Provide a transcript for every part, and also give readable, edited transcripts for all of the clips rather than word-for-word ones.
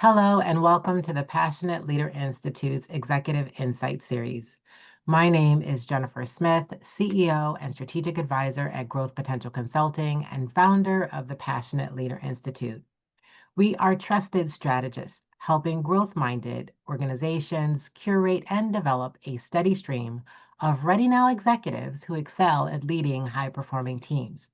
Hello, and welcome to the Passionate Leader Institute's Executive Insight Series. My name is Jennifer Smith, CEO and Strategic Advisor at Growth Potential Consulting and founder of the Passionate Leader Institute. We are trusted strategists helping growth-minded organizations curate and develop a steady stream of ready now executives who excel at leading high-performing teams.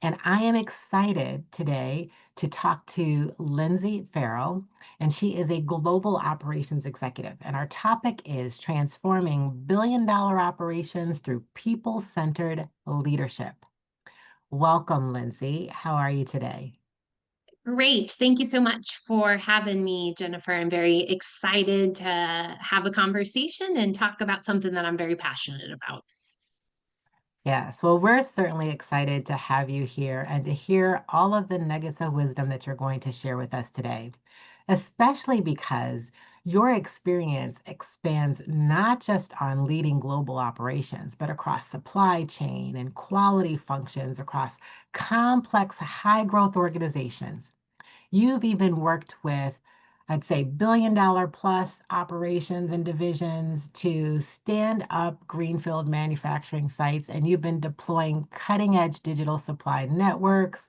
And I am excited today to talk to Lindsey Farrell, and she is a global operations executive. And our topic is transforming billion-dollar operations through people-centered leadership. Welcome, Lindsey. How are you today? Great. Thank you so much for having me, Jennifer. I'm very excited to have a conversation and talk about something that I'm very passionate about. Yes, well, we're certainly excited to have you here and to hear all of the nuggets of wisdom that you're going to share with us today, especially because your experience expands not just on leading global operations, but across supply chain and quality functions across complex, high growth organizations. You've even worked with, I'd say, billion-dollar plus operations and divisions to stand up greenfield manufacturing sites, and you've been deploying cutting-edge digital supply networks,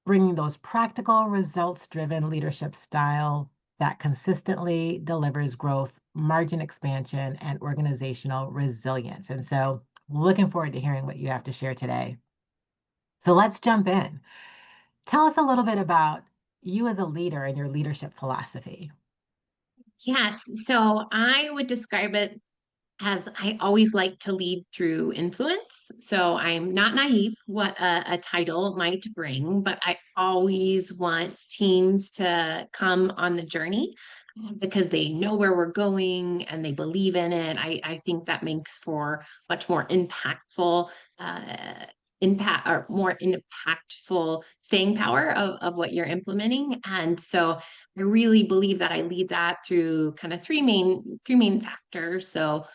bringing those practical, results-driven leadership style that consistently delivers growth, margin expansion, and organizational resilience. And so, looking forward to hearing what you have to share today. So let's jump in. Tell us a little bit about you as a leader and your leadership philosophy. Yes, so I would describe it as I always like to lead through influence. So I'm not naive what a title might bring, but I always want teams to come on the journey because they know where we're going and they believe in it. I think that makes for much more impactful impact or more impactful staying power of what you're implementing. And so I really believe that I lead that through kind of three main factors. So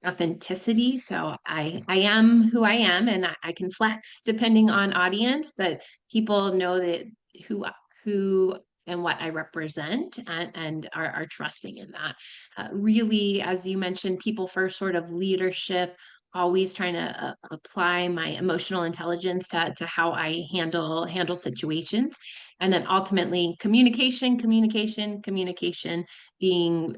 authenticity. So I am who I am and I can flex depending on audience, but people know that who who and what I represent and are trusting in that. Really, as you mentioned, people first sort of leadership, always trying to apply my emotional intelligence to how I handle situations. And then ultimately communication, being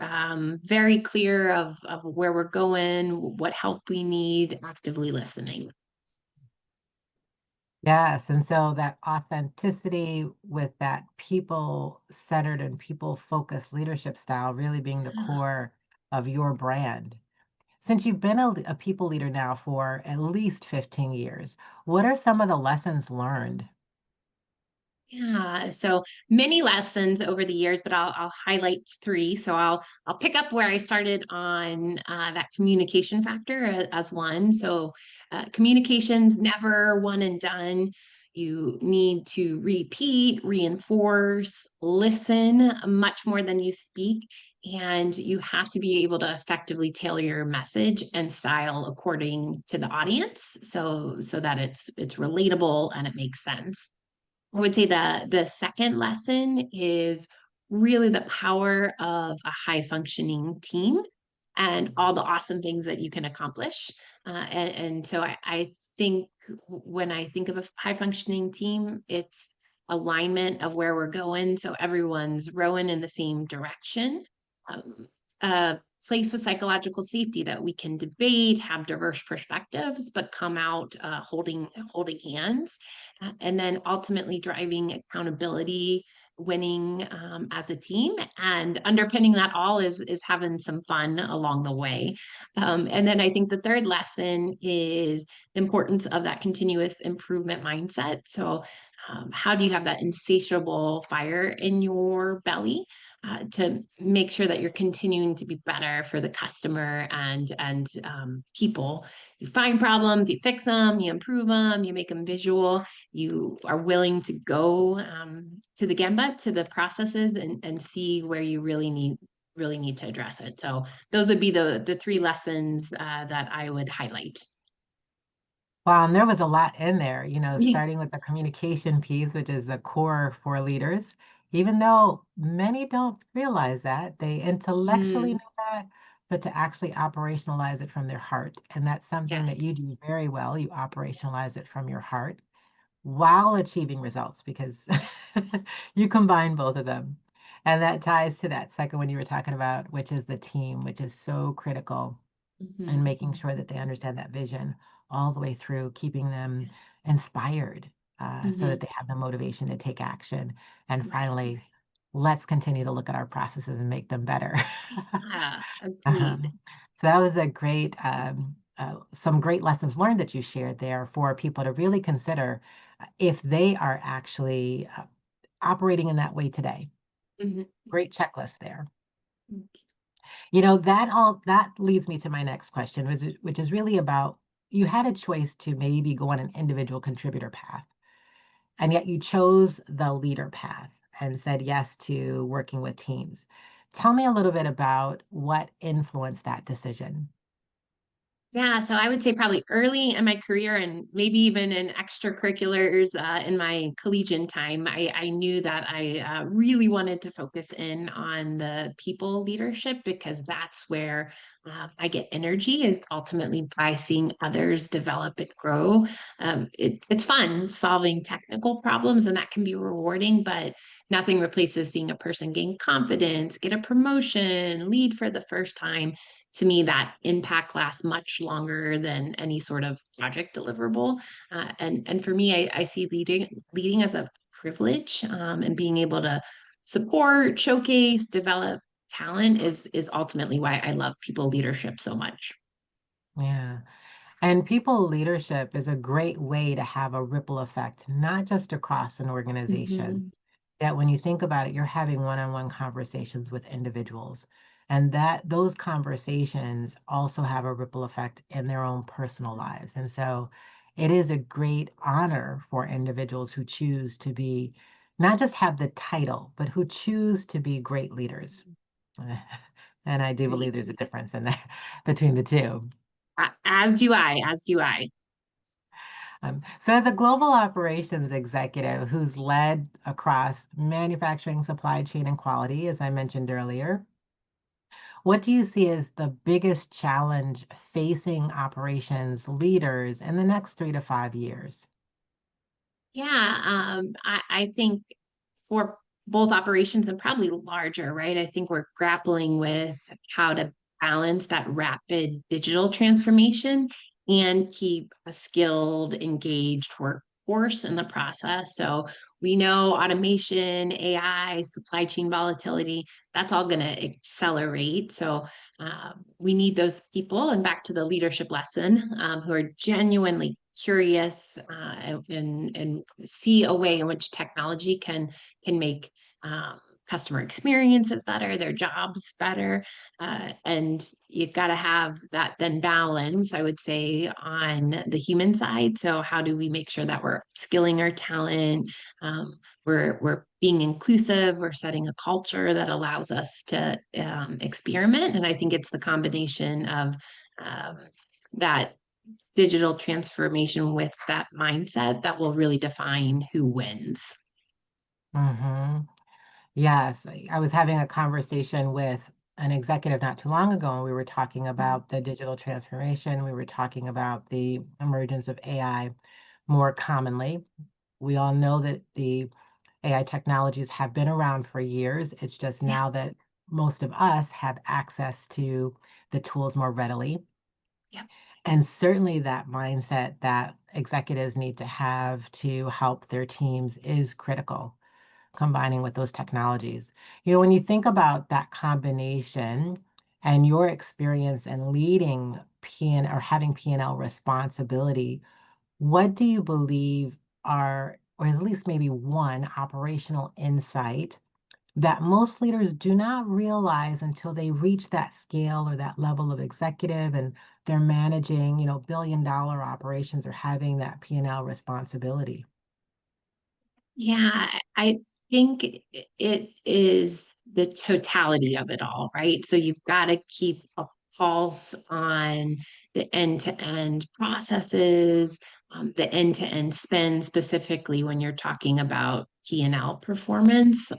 very clear of where we're going, what help we need, actively listening. Yes, and so that authenticity with that people-centered and people-focused leadership style really being the core of your brand. Since you've been a people leader now for at least 15 years, what are some of the lessons learned? Yeah, so many lessons over the years, but I'll highlight three. So I'll pick up where I started on that communication factor as one. So communications never one and done. You need to repeat, reinforce, listen much more than you speak, and you have to be able to effectively tailor your message and style according to the audience, so that it's relatable and it makes sense. I would say the second lesson is really the power of a high functioning team and all the awesome things that you can accomplish. And so I think when I think of a high functioning team, it's alignment of where we're going. So everyone's rowing in the same direction. Um, a place with psychological safety that we can debate, have diverse perspectives, but come out holding hands, and then ultimately driving accountability, winning as a team, and underpinning that all is having some fun along the way. And then I think the third lesson is the importance of that continuous improvement mindset. So how do you have that insatiable fire in your belly to make sure that you're continuing to be better for the customer and people? You find problems, you fix them, you improve them, you make them visual. You are willing to go to the Gemba, to the processes, and see where you really need to address it. So those would be the three lessons that I would highlight. Wow, and there was a lot in there, starting with the communication piece, which is the core for leaders, Even though many don't realize that, they intellectually Mm, know that, but to actually operationalize it from their heart. And that's something that yes. you do very well. You operationalize it from your heart while achieving results because Yes. you combine both of them. And that ties to that second one you were talking about, which is the team, which is so critical and Hmm. making sure that they understand that vision all the way through, keeping them inspired so that Hmm. they have the motivation to take action. And Right. finally, let's continue to look at our processes and make them better. Yeah, agreed. um, so that was a some great lessons learned that you shared there for people to really consider if they are actually operating in that way today. Mhm. Great checklist there. That leads me to my next question, which is really about you had a choice to maybe go on an individual contributor path, and yet you chose the leader path and said yes to working with teams. Tell me a little bit about what influenced that decision. Yeah, so I would say probably early in my career and maybe even in extracurriculars in my collegiate time, I knew that I really wanted to focus in on the people leadership because that's where I get energy is ultimately by seeing others develop and grow. It's fun solving technical problems and that can be rewarding, but nothing replaces seeing a person gain confidence, get a promotion, lead for the first time. To me, that impact lasts much longer than any sort of project deliverable. And for me, I see leading as a privilege, and being able to support, showcase, develop talent is ultimately why I love people leadership so much. Yeah. And people leadership is a great way to have a ripple effect, not just across an organization. Mhm. That when you think about it, you're having one-on-one conversations with individuals, and that those conversations also have a ripple effect in their own personal lives. And so it is a great honor for individuals who choose to be not just have the title, but who choose to be great leaders. And I do believe Agreed. there's a difference in there between the two. As do I, as do I. So, as a global operations executive who's led across manufacturing, supply chain, and quality, as I mentioned earlier, what do you see as the biggest challenge facing operations leaders in the next 3 to 5 years? Yeah, I think for both operations and probably larger, right? I think we're grappling with how to balance that rapid digital transformation and keep a skilled, engaged workforce in the process. So we know automation, AI, supply chain volatility, that's all going to accelerate. So we need those people, and back to the leadership lesson, who are genuinely curious and see a way in which technology can make customer experiences better, their jobs better. And you've got to have that then balance, I would say, on the human side. So how do we make sure that we're skilling our talent? We're being inclusive, we're setting a culture that allows us to experiment. And I think it's the combination of um, that digital transformation with that mindset that will really define who wins. hmm Yes, I was having a conversation with an executive not too long ago, and we were talking about the digital transformation. We were talking about the emergence of AI more commonly. We all know that the AI technologies have been around for years. It's just Yeah. now that most of us have access to the tools more readily. Yep. And certainly that mindset that executives need to have to help their teams is critical, combining with those technologies. When you think about that combination and your experience in leading PN or having P&L responsibility, what do you believe are, or at least maybe one operational insight that most leaders do not realize until they reach that scale or that level of executive and they're managing, billion-dollar operations or having that P&L responsibility? Yeah, I think it is the totality of it all, right? So you've got to keep a pulse on the end-to-end processes, the end-to-end spend, specifically when you're talking about P&L performance.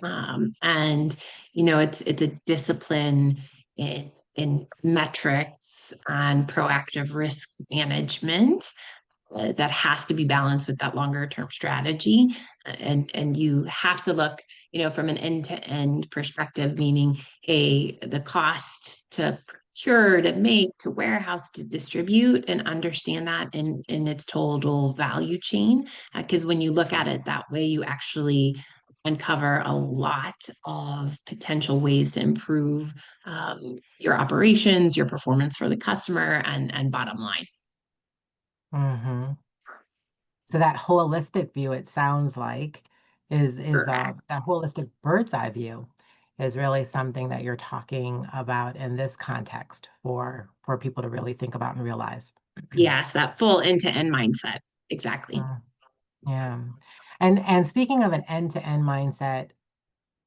And it's a discipline in metrics and proactive risk management that has to be balanced with that longer term strategy. And you have to look, from an end to end perspective, meaning the cost to procure, to make, to warehouse, to distribute, and understand that in its total value chain. Because when you look at it that way, you actually uncover a lot of potential ways to improve your operations, your performance for the customer, and bottom line. Hmm. So that holistic view, it sounds like, is Correct. that holistic bird's eye view is really something that you're talking about in this context for people to really think about and realize. Yes, that full end-to-end mindset. Exactly. Mm, yeah. And speaking of an end-to-end mindset,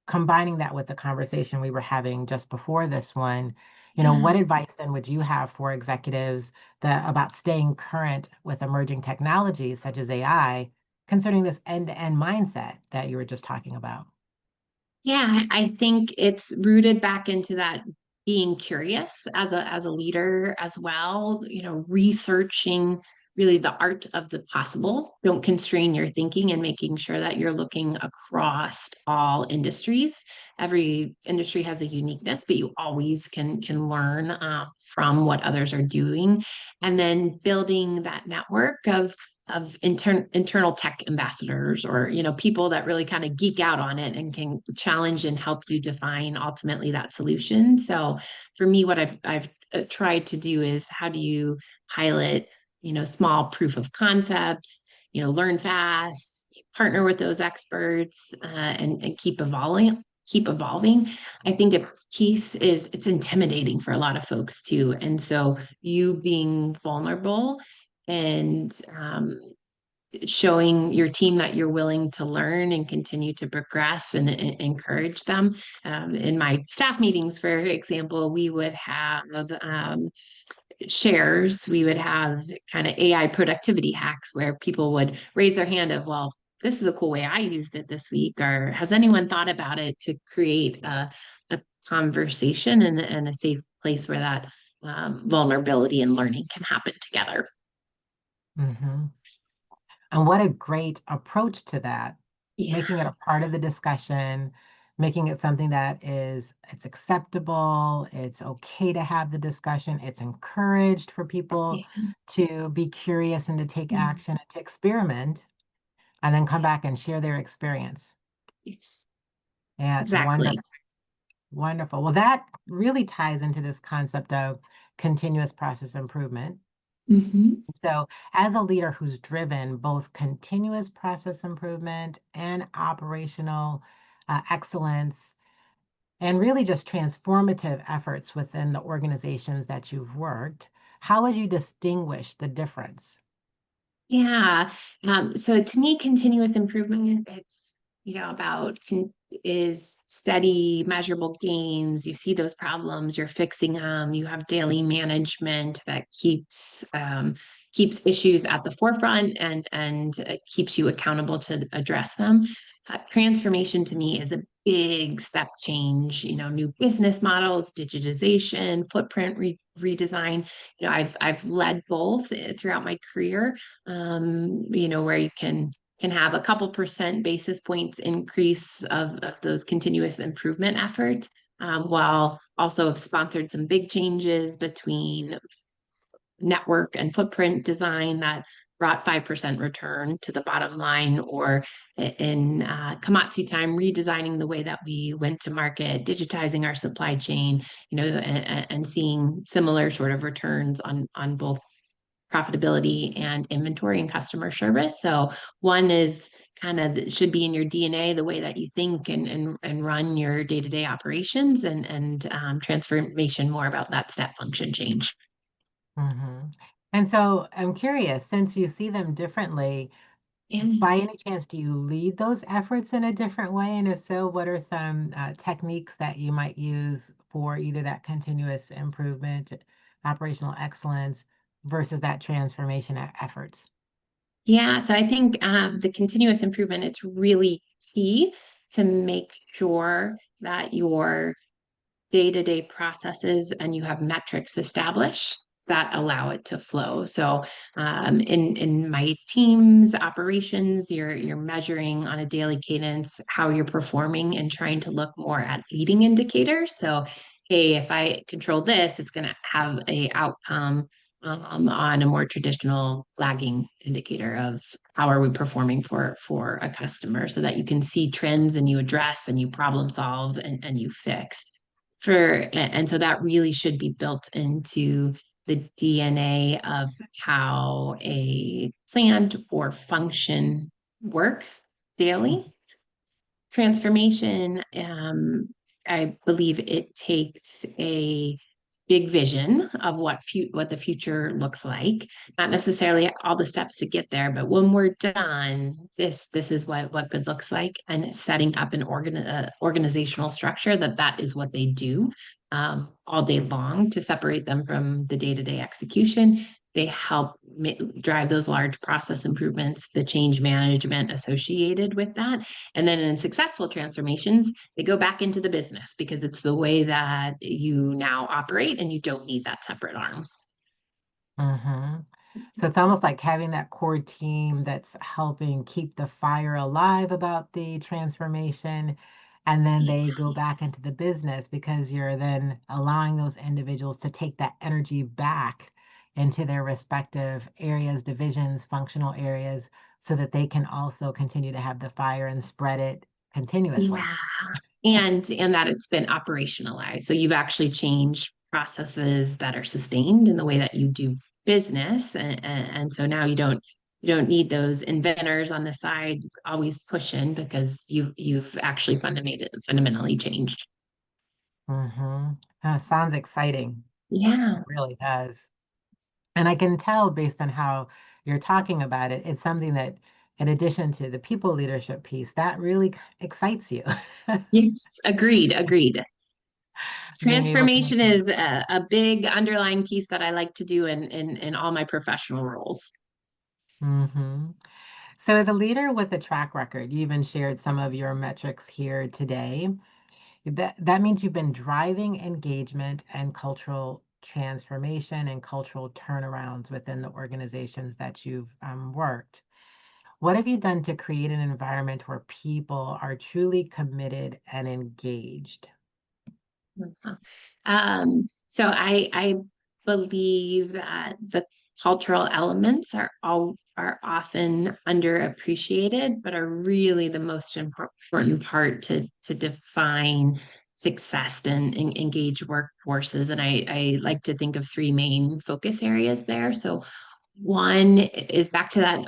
combining that with the conversation we were having just before this one, Yeah. what advice then would you have for executives that about staying current with emerging technologies such as AI, concerning this end-to-end mindset that you were just talking about? Yeah, I think it's rooted back into that being curious as a leader as well, researching really the art of the possible. Don't constrain your thinking and making sure that you're looking across all industries. Every industry has a uniqueness, but you always can learn from what others are doing, and then building that network of internal tech ambassadors, or people that really kind of geek out on it and can challenge and help you define ultimately that solution. So for me, what I've tried to do is, how do you pilot small proof of concepts, learn fast, partner with those experts, and keep evolving. I think a piece is, it's intimidating for a lot of folks too, and so you being vulnerable and showing your team that you're willing to learn and continue to progress, and encourage them. In my staff meetings, for example, we would have shares, we would have kind of AI productivity hacks where people would raise their hand of, well, this is a cool way I used it this week, or has anyone thought about it, to create a conversation and a safe place where that vulnerability and learning can happen together. Hmm. And what a great approach to that, Yeah. making it a part of the discussion, making it something that it's acceptable, it's okay to have the discussion, it's encouraged for people Yeah. to be curious and to take Mm. action and to experiment and then come back and share their experience. Yes, Yeah, it's exactly. wonderful. Wonderful. Well, that really ties into this concept of continuous process improvement. Hmm. So, as a leader who's driven both continuous process improvement and operational excellence, and really just transformative efforts within the organizations that you've worked, how would you distinguish the difference? Yeah. So to me, continuous improvement, it's, about is steady, measurable gains. You see those problems, you're fixing them. You have daily management that keeps issues at the forefront, and keeps you accountable to address them. Transformation to me is a big step change. New business models, digitization, footprint redesign. I've led both throughout my career, where you can have a couple percent basis points increase of those continuous improvement efforts, while also have sponsored some big changes between network and footprint design that brought 5% return to the bottom line, or in Komatsu time, redesigning the way that we went to market, digitizing our supply chain, and seeing similar sort of returns on both profitability and inventory and customer service. So one is kind of should be in your DNA, the way that you think and run your day-to-day operations, and transformation more about that step function change. Hmm. And so I'm curious, since you see them differently, And by any chance, do you lead those efforts in a different way? And if so, what are some techniques that you might use for either that continuous improvement, operational excellence versus that transformation efforts? Yeah, so I think the continuous improvement, it's really key to make sure that your day-to-day processes and you have metrics established that allow it to flow. So in my team's operations, you're measuring on a daily cadence how you're performing and trying to look more at leading indicators. So hey, if I control this, it's going to have a outcome on a more traditional lagging indicator of how are we performing for a customer, so that you can see trends and you address and you problem solve and you fix for. And so that really should be built into the DNA of how a plant or function works daily. Transformation, I believe it takes a big vision of what the future looks like. Not necessarily all the steps to get there, but when we're done, this is what good looks like, and setting up an organizational structure that is what they do all day long to separate them from the day-to-day execution. They help drive those large process improvements, the change management associated with that. And then in successful transformations, they go back into the business because it's the way that you now operate and you don't need that separate arm. Hmm. So it's almost like having that core team that's helping keep the fire alive about the transformation. And then they go back into the business because you're then allowing those individuals to take that energy back into their respective areas, divisions, functional areas, so that they can also continue to have the fire and spread it continuously. Yeah. And that it's been operationalized. So you've actually changed processes that are sustained in the way that you do business. And so now you don't need those inventors on the side always pushing, because you've actually fundamentally changed. Hmm. Sounds exciting. Yeah. It really does. And I can tell based on how you're talking about it, it's something that, in addition to the people leadership piece, that really excites you. Yes. Agreed. Agreed. Being able to make Transformation those. is a big underlying piece that I like to do in all my professional roles. Hmm. So, as a leader with a track record, you even shared some of your metrics here today. That means you've been driving engagement and cultural transformation and cultural turnarounds within the organizations that you've worked. What have you done to create an environment where people are truly committed and engaged? So I believe that the cultural elements are often underappreciated, but are really the most important part to define success and engage workforces. And I like to think of three main focus areas there. So one is back to that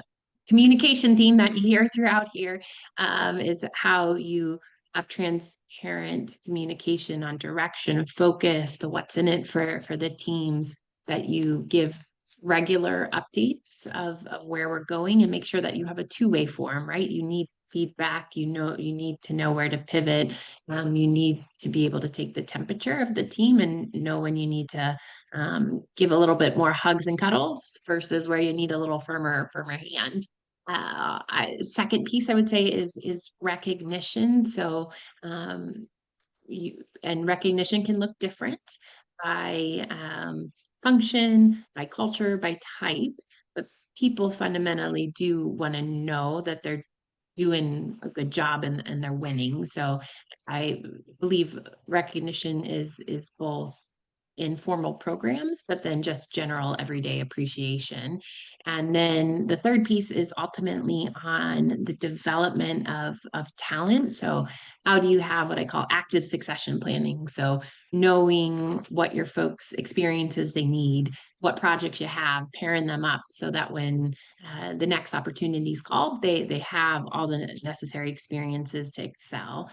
communication theme that you hear throughout here, is how you have transparent communication on direction, focus, the what's in it for the teams, that you give regular updates of where we're going, and make sure that you have a two-way forum, right? You need feedback, you need to know where to pivot. You need to be able to take the temperature of the team and know when you need to give a little bit more hugs and cuddles versus where you need a little firmer hand. Second piece I would say is recognition. So and recognition can look different by function, by culture, by type, but people fundamentally do want to know that they're doing a good job and they're winning. So I believe recognition is both informal programs, but then just general everyday appreciation. And then the third piece is ultimately on the development of talent. So how do you have what I call active succession planning? So knowing what your folks experiences they need, what projects you have, pairing them up so that when the next opportunity is called, they have all the necessary experiences to excel.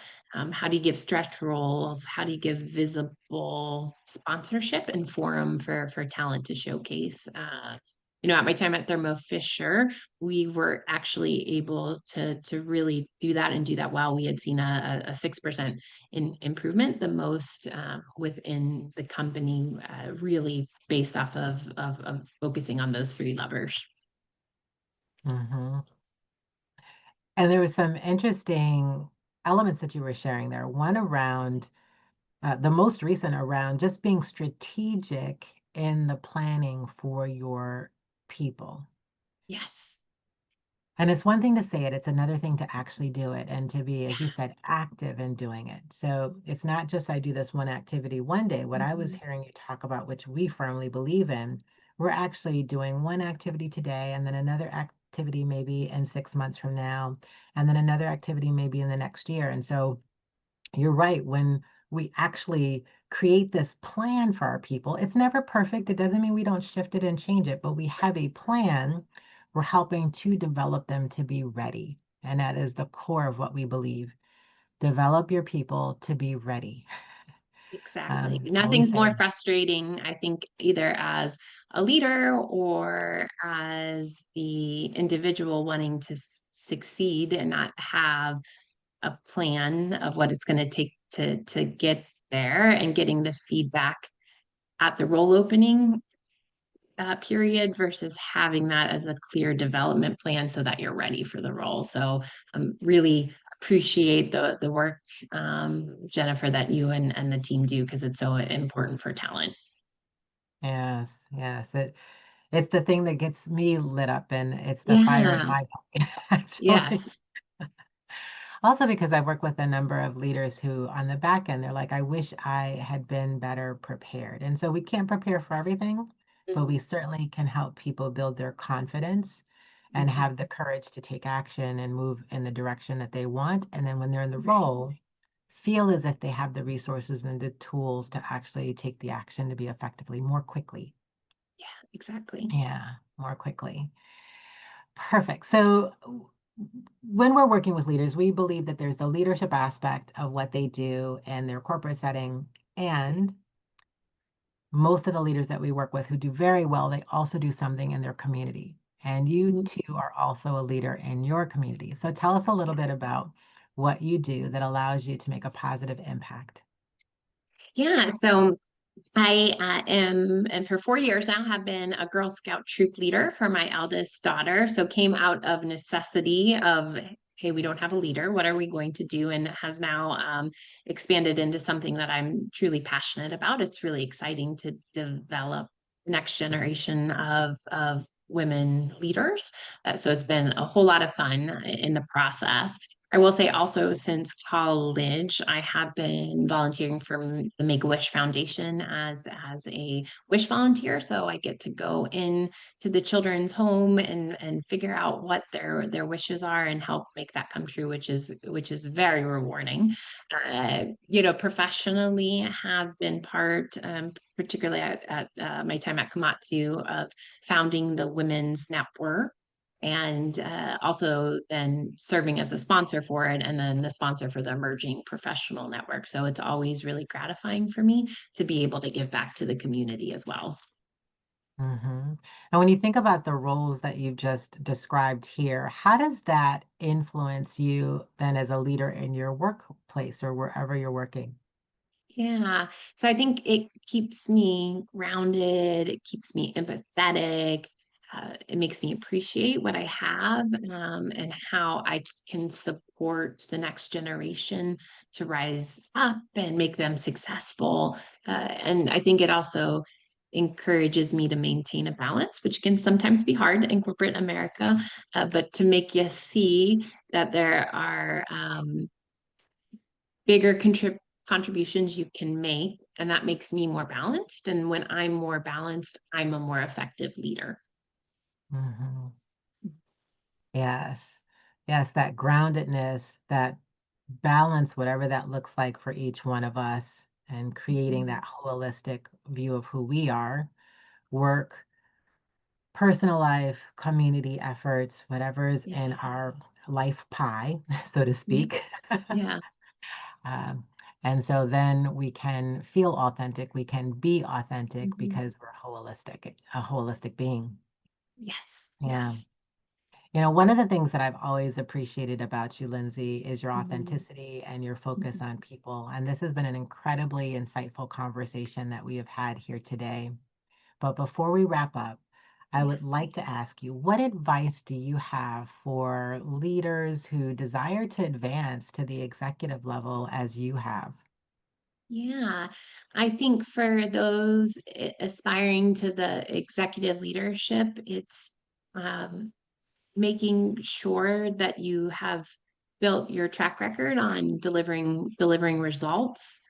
How do you give stretch roles? How do you give visible sponsorship and forum for talent to showcase? At my time at Thermo Fisher, we were actually able to really do that and do that well. We had seen a 6% improvement, the most within the company, really based off of focusing on those three levers. Hmm. And there was some interesting elements that you were sharing there. One around the most recent around just being strategic in the planning for your people. Yes. And it's one thing to say it, it's another thing to actually do it and to be, as you said, active in doing it. So it's not just I do this one activity one day. What I was Mhm. hearing you talk about, which we firmly believe in, we're actually doing one activity today and then another activity maybe in 6 months from now, and then another activity maybe in the next year. And so you're right. When we actually create this plan for our people, it's never perfect. It doesn't mean we don't shift it and change it, but we have a plan. We're helping to develop them to be ready. And that is the core of what we believe. Develop your people to be ready. Exactly. And we Nothing's more say, frustrating, I think, either as a leader or as the individual wanting to succeed and not have a plan of what it's going to take to get there and getting the feedback at the role opening period versus having that as a clear development plan so that you're ready for the role. So really appreciate the work, Jennifer, that you and the team do because it's so important for talent. yes, yes. It's the thing that gets me lit up and it's the fire in Yeah. my belly, actually. Yes. Also, because I work with a number of leaders who, on the back end, they're like, I wish I had been better prepared. And so we can't prepare for everything, but Mhm. we certainly can help people build their confidence and Mhm. have the courage to take action and move in the direction that they want. And then when they're in the Right. role, feel as if they have the resources and the tools to actually take the action to be effectively more quickly. Yeah, exactly. Yeah, more quickly. Perfect. So when we're working with leaders, we believe that there's the leadership aspect of what they do in their corporate setting. And most of the leaders that we work with who do very well, they also do something in their community. And you Mhm. too are also a leader in your community. So tell us a little bit about what you do that allows you to make a positive impact. Yeah. So I am, and for 4 years now, have been a Girl Scout troop leader for my eldest daughter. So came out of necessity of, hey, we don't have a leader. What are we going to do? And has now expanded into something that I'm truly passionate about. It's really exciting to develop the next generation of women leaders. So it's been a whole lot of fun in the process. I will say also since college, I have been volunteering for the Make-A-Wish Foundation as a wish volunteer. So I get to go in to the children's home and figure out what their wishes are and help make that come true, which is very rewarding. Professionally have been part, particularly at my time at Komatsu, of founding the Women's Network and also then serving as the sponsor for it and then the sponsor for the emerging professional network. So it's always really gratifying for me to be able to give back to the community as well. Hmm. And when you think about the roles that you've just described here, how does that influence you then as a leader in your workplace or wherever you're working? Yeah. So I think it keeps me grounded, it keeps me empathetic. It makes me appreciate what I have and how I can support the next generation to rise up and make them successful. And I think it also encourages me to maintain a balance, which can sometimes be hard in corporate America, but to make you see that there are bigger contributions you can make, and that makes me more balanced. And when I'm more balanced, I'm a more effective leader. Hmm. Yes. Yes, that groundedness, that balance, whatever that looks like for each one of us, and creating Mhm. that holistic view of who we are, work, personal life, community efforts, whatever is Yeah. in our life pie, so to Yes. speak. Yeah. Um, and so then we can feel authentic, we can be authentic Mhm. because we're holistic, a holistic being. Yes. Yeah. Yes. One of the things that I've always appreciated about you, Lindsay, is your Mhm. authenticity and your focus Mhm. on people. And this has been an incredibly insightful conversation that we have had here today. But before we wrap up, I Yeah. would like to ask you, what advice do you have for leaders who desire to advance to the executive level as you have? Yeah, I think for those aspiring to the executive leadership, it's um, making sure that you have built your track record on delivering results,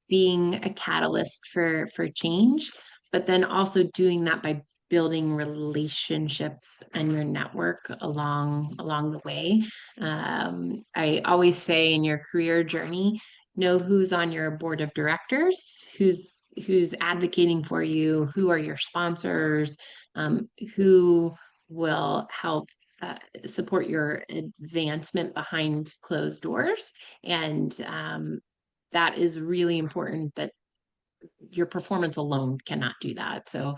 being a catalyst for change, but then also doing that by building relationships and your network along the way. I always say in your career journey, know who's on your board of directors, who's advocating for you, who are your sponsors, who will help uh, support your advancement behind closed doors. And that is really important that your performance alone cannot do that. So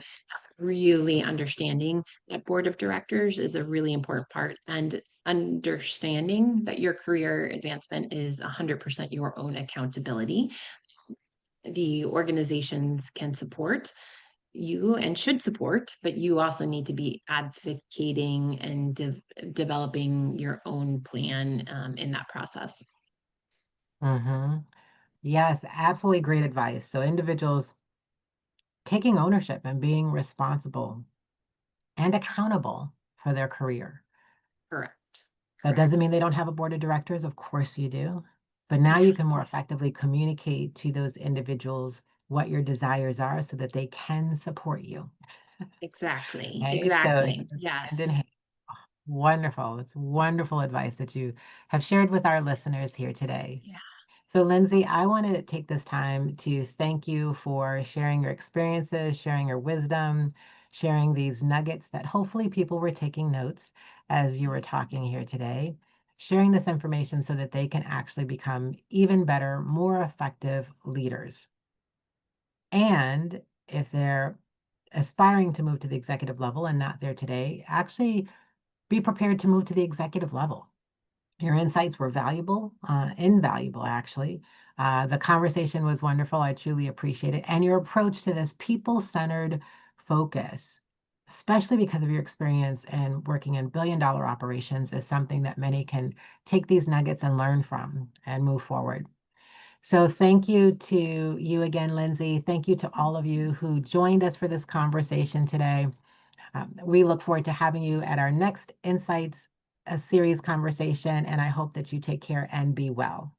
really understanding that board of directors is a really important part and understanding that your career advancement is 100% your own accountability. The organizations can support you and should support, but you also need to be advocating and developing your own plan in that process. Hmm. Yes, absolutely great advice. So individuals taking ownership and being responsible and accountable for their career. Correct. That doesn't mean Correct. they don't have a board of directors. Of course you do. But now Yeah, you can more effectively communicate to those individuals what your desires are so that they can support you. exactly. Right? So it Exactly. goes hand in Yes. hand. Wonderful. It's wonderful advice that you have shared with our listeners here today. Yeah. So, Lindsey, I want to take this time to thank you for sharing your experiences, sharing your wisdom, sharing these nuggets that hopefully people were taking notes as you were talking here today, sharing this information so that they can actually become even better, more effective leaders. And if they're aspiring to move to the executive level and not there today, actually be prepared to move to the executive level. Your insights were valuable, invaluable, actually. The conversation was wonderful. I truly appreciate it. And your approach to this people centered focus, especially because of your experience in working in billion-dollar operations, is something that many can take these nuggets and learn from and move forward. So, thank you to you again, Lindsey. Thank you to all of you who joined us for this conversation today. We look forward to having you at our next Insights a series conversation, and I hope that you take care and be well.